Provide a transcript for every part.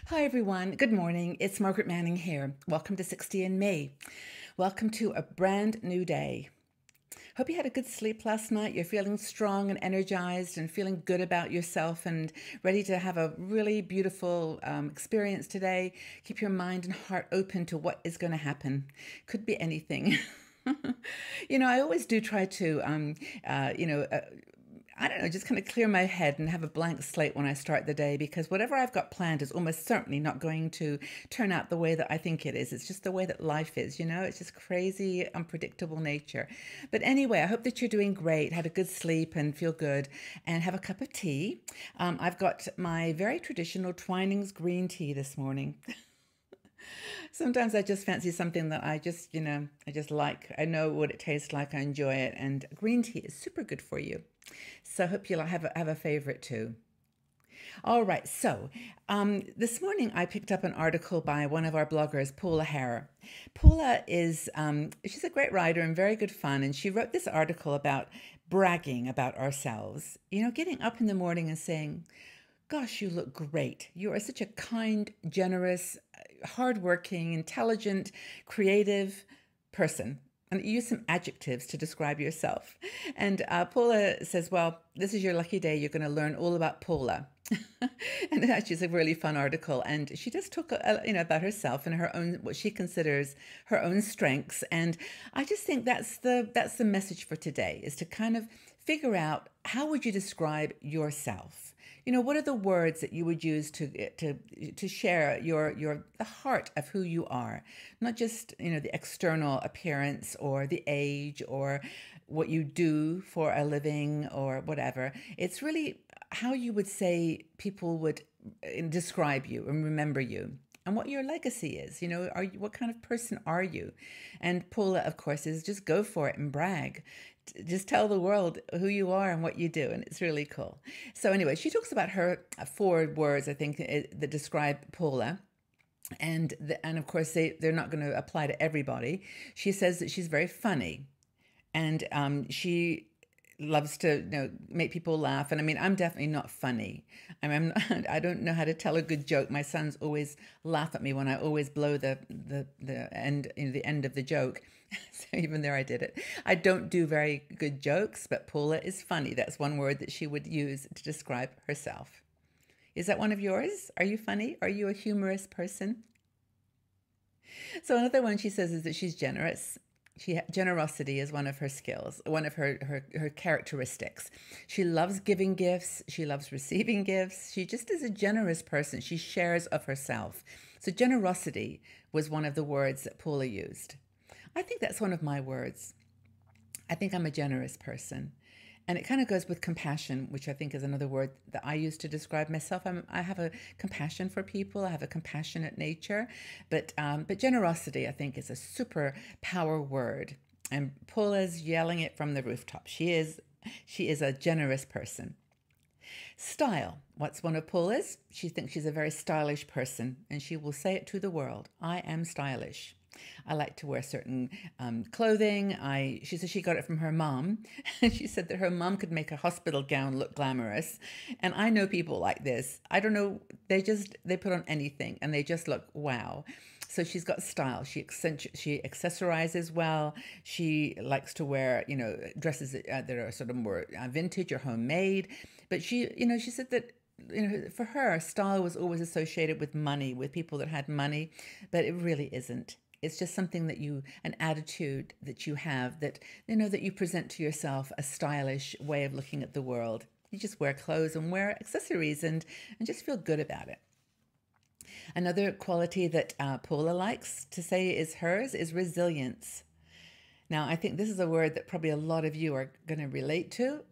Hi, everyone. Good morning. It's Margaret Manning here. Welcome to 60 in May. Welcome to a brand new day. Hope you had a good sleep last night. You're feeling strong and energized and feeling good about yourself and ready to have a really beautiful experience today. Keep your mind and heart open to what is going to happen. Could be anything. I always do try to, I don't know, just kind of clear my head and have a blank slate when I start the day because whatever I've got planned is almost certainly not going to turn out the way that I think it is. It's just the way that life is, It's just crazy, unpredictable nature. But anyway, I hope that you're doing great, had a good sleep and feel good, and have a cup of tea. I've got my very traditional Twinings green tea this morning. Sometimes I just fancy something that I just like. I know what it tastes like. I enjoy it. And green tea is super good for you. So I hope you'll have a favorite too. All right. So this morning I picked up an article by one of our bloggers, Paula Hare. Paula she's a great writer and very good fun. And she wrote this article about bragging about ourselves. Getting up in the morning and saying, gosh, you look great. You are such a kind, generous, hardworking, intelligent, creative person. And you use some adjectives to describe yourself. And Paula says, well, this is your lucky day. You're going to learn all about Paula. And it actually is a really fun article. And she does talk, about herself and her own, what she considers her own strengths. And I just think that's the message for today, is to kind of figure out, how would you describe yourself? What are the words that you would use to share the heart of who you are? Not just, the external appearance or the age or what you do for a living or whatever. It's really how you would say people would describe you and remember you. And what your legacy is, what kind of person are you? And Paula, of course, is just go for it and brag. Just tell the world who you are and what you do, and it's really cool. So anyway, she talks about her four words, I think, that describe Paula. And of course, they're not going to apply to everybody. She says that she's very funny, and she loves to make people laugh. And I mean, I'm definitely not funny. I don't know how to tell a good joke. My sons always laugh at me when I always blow the end, the end of the joke. So even there I did it. I don't do very good jokes, but Paula is funny. That's one word that she would use to describe herself. Is that one of yours? Are you funny? Are you a humorous person? So another one she says is that she's generous. Generosity is one of her skills, one of her characteristics. She loves giving gifts. She loves receiving gifts. She just is a generous person. She shares of herself. So generosity was one of the words that Paula used. I think that's one of my words. I think I'm a generous person. And it kind of goes with compassion, which I think is another word that I use to describe myself. I have a compassion for people. I have a compassionate nature. But generosity, I think, is a super power word. And Paula's yelling it from the rooftop. She is a generous person. Style. What's one of Paula's? She thinks she's a very stylish person, and she will say it to the world. I am stylish. I like to wear certain clothing. She said she got it from her mom. She said that her mom could make a hospital gown look glamorous. And I know people like this. I don't know. They put on anything and they just look wow. So she's got style. She accessorizes well. She likes to wear, dresses that are sort of more vintage or homemade. But she said that for her, style was always associated with money, with people that had money, but it really isn't. It's just something an attitude that you have that you present to yourself, a stylish way of looking at the world. You just wear clothes and wear accessories and just feel good about it. Another quality that Paula likes to say is hers is resilience. Now, I think this is a word that probably a lot of you are going to relate to.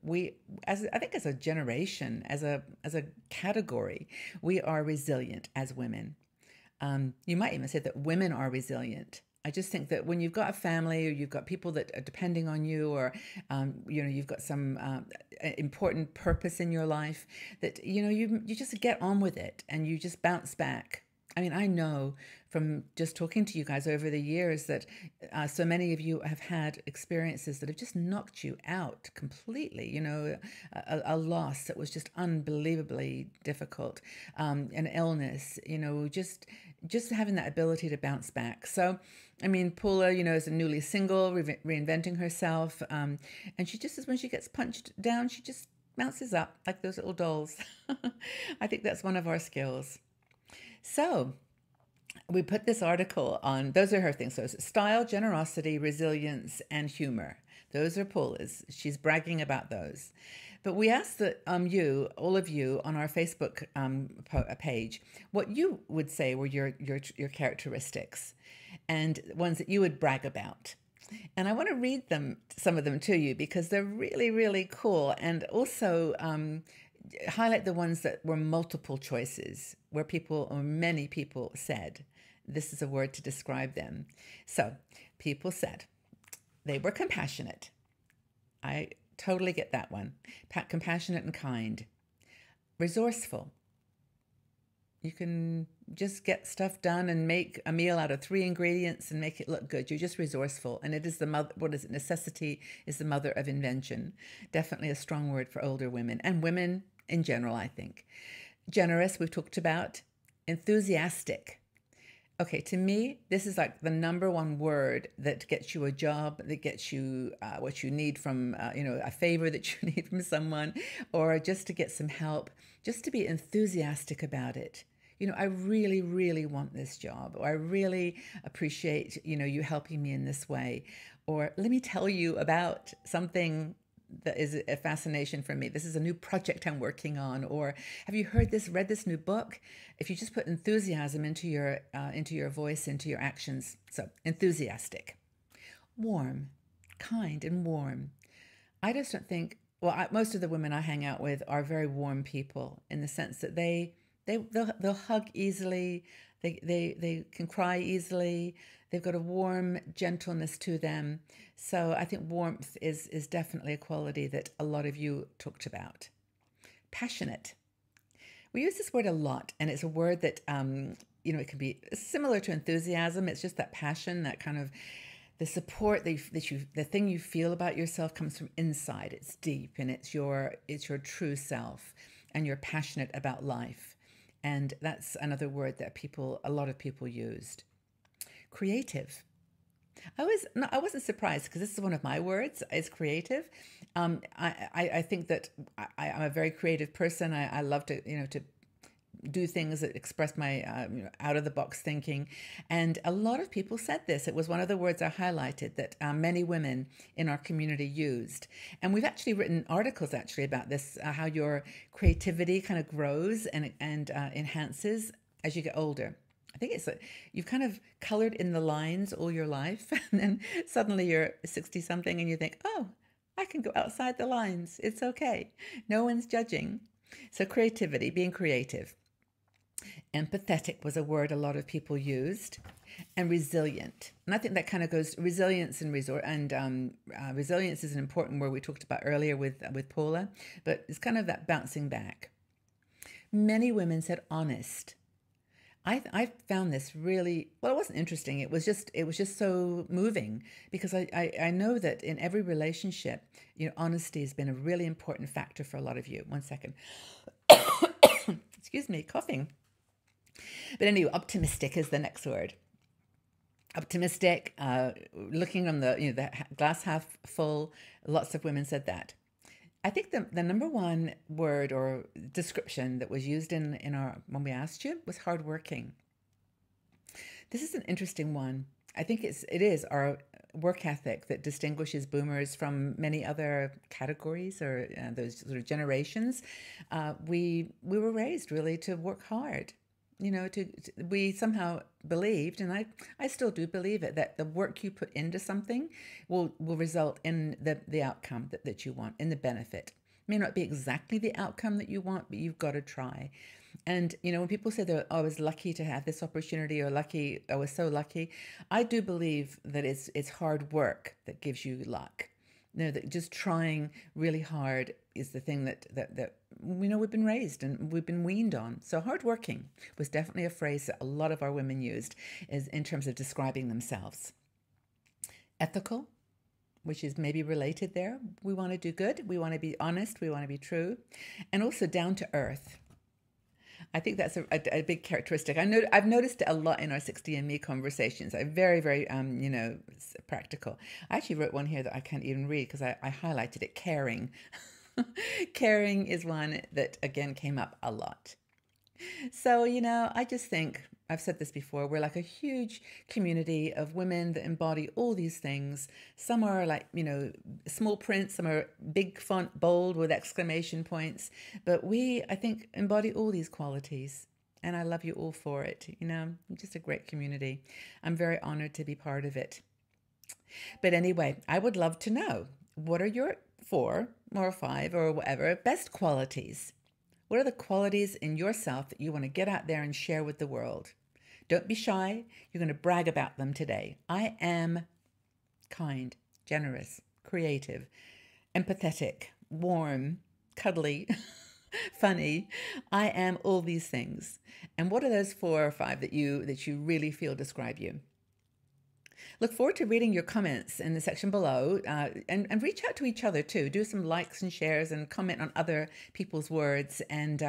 I think as a generation, as a category, we are resilient as women. You might even say that women are resilient. I just think that when you've got a family or you've got people that are depending on you or, you've got some important purpose in your life that, you just get on with it and you just bounce back. I mean, I know from just talking to you guys over the years that so many of you have had experiences that have just knocked you out completely. You know, a loss that was just unbelievably difficult, an illness. You know, just having that ability to bounce back. So, I mean, Paula, you know, is a newly single, reinventing herself, and she just when she gets punched down, she just bounces up like those little dolls. I think that's one of our skills. So we put this article on, those are her things. So it's style, generosity, resilience, and humor. Those are Paula's. She's bragging about those. But we asked that you, all of you, on our Facebook page, what you would say were your characteristics and ones that you would brag about. And I want to read them, some of them to you, because they're really, really cool, and also highlight the ones that were multiple choices, where people or many people said this is a word to describe them. So people said they were compassionate. I totally get that one. Compassionate and kind. Resourceful. You can just get stuff done and make a meal out of 3 ingredients and make it look good. You're just resourceful. And it is the mother, what is it? Necessity is the mother of invention. Definitely a strong word for older women and women in general, I think. Generous, we've talked about. Enthusiastic. Okay, to me, this is like the number one word that gets you a job, that gets you what you need from, a favor that you need from someone, or just to get some help, just to be enthusiastic about it. You know, I really, really want this job, or I really appreciate, you helping me in this way, or let me tell you about something that is a fascination for me. This is a new project I'm working on, or have you read this new book? If you just put enthusiasm into your voice, into your actions. So enthusiastic, warm, kind, and warm. I just don't think. Well, most of the women I hang out with are very warm people in the sense that they'll hug easily. They can cry easily. They've got a warm gentleness to them. So I think warmth is definitely a quality that a lot of you talked about. Passionate. We use this word a lot, and it's a word that, it can be similar to enthusiasm. It's just that passion, that kind of the support the thing you feel about yourself comes from inside. It's deep, and it's your true self, and you're passionate about life. And that's another word that a lot of people used. Creative. I wasn't surprised because this is one of my words, is creative. I think that I'm a very creative person. I love to do things that express my out of the box thinking, and a lot of people said this. It was one of the words I highlighted that many women in our community used, and we've actually written articles about this, how your creativity kind of grows and enhances as you get older. I think it's like you've kind of colored in the lines all your life, and then suddenly you're 60 something and you think, oh, I can go outside the lines. It's okay. No one's judging. So creativity, being creative. Empathetic was a word a lot of people used, and resilient. And I think that kind of goes resilience and resilience is an important word we talked about earlier with Paula, but it's kind of that bouncing back. Many women said honest. I found this really, well, it wasn't interesting. It was just so moving because I know that in every relationship, honesty has been a really important factor for a lot of you. One second. Excuse me, coughing. But anyway, optimistic is the next word. Optimistic, looking on the glass half full. Lots of women said that. I think the number one word or description that was used in our when we asked you was hardworking. This is an interesting one. I think it is our work ethic that distinguishes boomers from many other categories or those sort of generations. We were raised really to work hard. We somehow believed, and I still do believe it, that the work you put into something will result in the outcome that you want, in the benefit. It may not be exactly the outcome that you want, but you've got to try. And, when people say that I was lucky to have this opportunity or I was so lucky, I do believe that it's hard work that gives you luck. That just trying really hard is the thing that we know we've been raised and we've been weaned on. So hardworking was definitely a phrase that a lot of our women used is in terms of describing themselves. Ethical, which is maybe related there. We want to do good. We want to be honest. We want to be true. And also down to earth. I think that's a big characteristic. I've noticed it a lot in our 60andMe conversations. I'm very, very, practical. I actually wrote one here that I can't even read because I highlighted it, caring. Caring is one that, again, came up a lot. So, I just think, I've said this before, we're like a huge community of women that embody all these things. Some are like, small print, some are big font, bold with exclamation points. But we, I think, embody all these qualities. And I love you all for it. Just a great community. I'm very honored to be part of it. But anyway, I would love to know, what are your 4 or 5 or whatever best qualities? What are the qualities in yourself that you want to get out there and share with the world? Don't be shy. You're going to brag about them today. I am kind, generous, creative, empathetic, warm, cuddly, funny. I am all these things. And what are those 4 or 5 that you really feel describe you? Look forward to reading your comments in the section below, and reach out to each other too. Do some likes and shares and comment on other people's words, and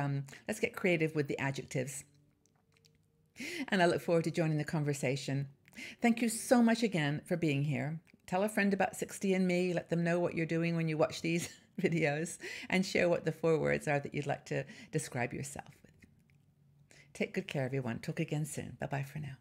let's get creative with the adjectives. And I look forward to joining the conversation. Thank you so much again for being here. Tell a friend about 60andMe. Let them know what you're doing when you watch these videos, and share what the 4 words are that you'd like to describe yourself with. Take good care, everyone. Talk again soon. Bye-bye for now.